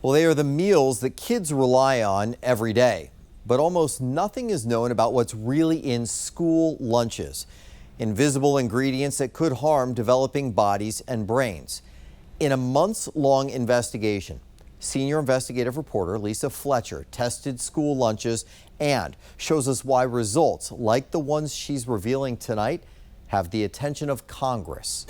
Well, they are the meals that kids rely on every day. But almost nothing is known about what's really in school lunches. Invisible ingredients that could harm developing bodies and brains. In a months-long investigation, senior investigative reporter Lisa Fletcher tested school lunches and shows us why results like the ones she's revealing tonight have the attention of Congress.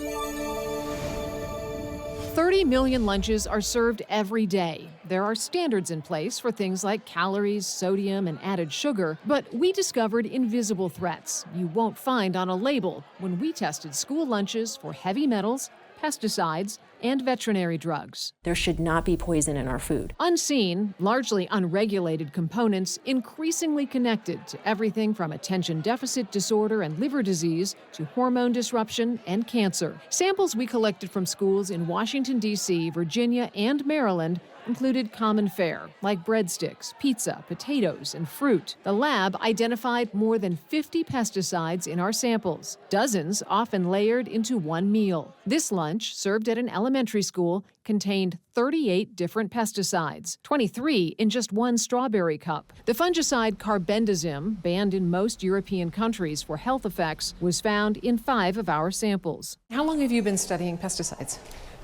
30 million lunches are served every day. There are standards in place for things like calories, sodium, and added sugar, but we discovered invisible threats you won't find on a label when we tested school lunches for heavy metals, pesticides, and veterinary drugs. There should not be poison in our food. Unseen, largely unregulated components increasingly connected to everything from attention deficit disorder and liver disease to hormone disruption and cancer. Samples we collected from schools in Washington, D.C., Virginia, and Maryland included common fare, like breadsticks, pizza, potatoes, and fruit. The lab identified more than 50 pesticides in our samples, dozens often layered into one meal. This lunch, served at an elementary school, contained 38 different pesticides, 23 in just one strawberry cup. The fungicide carbendazim, banned in most European countries for health effects, was found in 5 of our samples. How long have you been studying pesticides?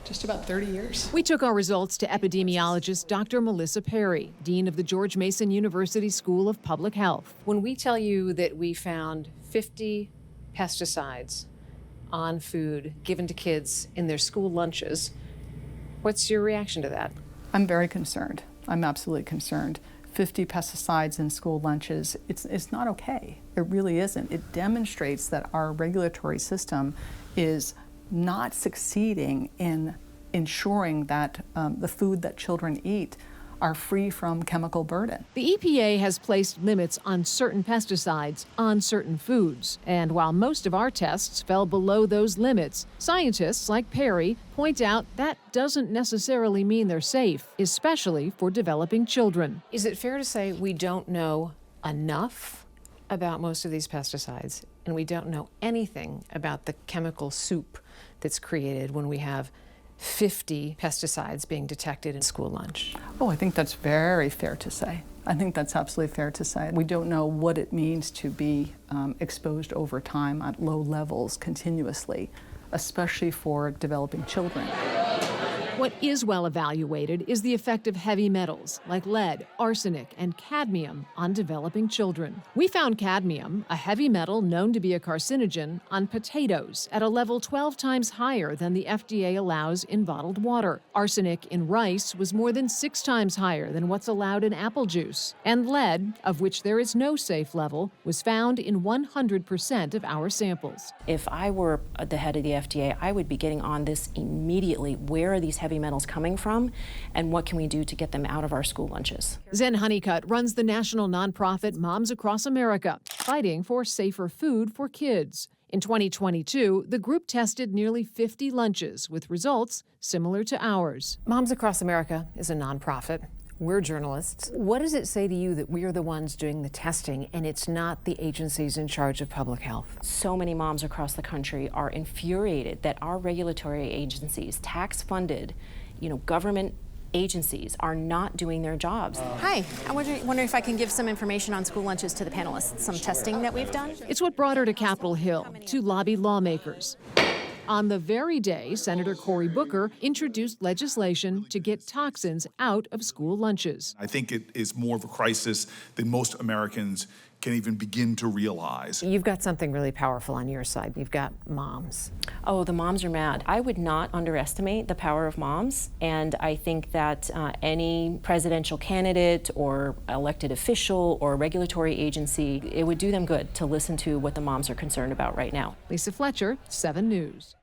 Just about 30 years. We took our results to epidemiologist Dr. Melissa Perry, dean of the George Mason University School of Public Health. When we tell you that we found 50 pesticides on food given to kids in their school lunches, what's your reaction to that? I'm very concerned. I'm absolutely concerned. 50 pesticides in school lunches, it's not okay. It really isn't. It demonstrates that our regulatory system is not succeeding in ensuring that the food that children eat are free from chemical burden. The EPA has placed limits on certain pesticides on certain foods. And while most of our tests fell below those limits, scientists like Perry point out that doesn't necessarily mean they're safe, especially for developing children. Is it fair to say we don't know enough about most of these pesticides, and we don't know anything about the chemical soup that's created when we have 50 pesticides being detected in school lunch? Oh, I think that's very fair to say. I think that's absolutely fair to say. We don't know what it means to be exposed over time at low levels continuously, especially for developing children. What is well evaluated is the effect of heavy metals like lead, arsenic, and cadmium on developing children. We found cadmium, a heavy metal known to be a carcinogen, on potatoes at a level 12 times higher than the FDA allows in bottled water. Arsenic in rice was more than 6 times higher than what's allowed in apple juice. And lead, of which there is no safe level, was found in 100% of our samples. If I were the head of the FDA, I would be getting on this immediately. Where are these heavy metals coming from, and what can we do to get them out of our school lunches? Zen Honeycutt runs the national nonprofit Moms Across America, fighting for safer food for kids. In 2022, the group tested nearly 50 lunches with results similar to ours. Moms Across America is a nonprofit. We're journalists. What does it say to you that we're the ones doing the testing and it's not the agencies in charge of public health? So many moms across the country are infuriated that our regulatory agencies, tax-funded, government agencies, are not doing their jobs. Hi, I wonder if I can give some information on school lunches to the panelists, some testing that we've done. It's what brought her to Capitol Hill to lobby lawmakers. On the very day Senator Cory Booker introduced legislation to get toxins out of school lunches. I think it is more of a crisis than most Americans can even begin to realize. You've got something really powerful on your side. You've got moms. Oh, the moms are mad. I would not underestimate the power of moms, and I think that any presidential candidate or elected official or regulatory agency, it would do them good to listen to what the moms are concerned about right now. Lisa Fletcher, 7 News.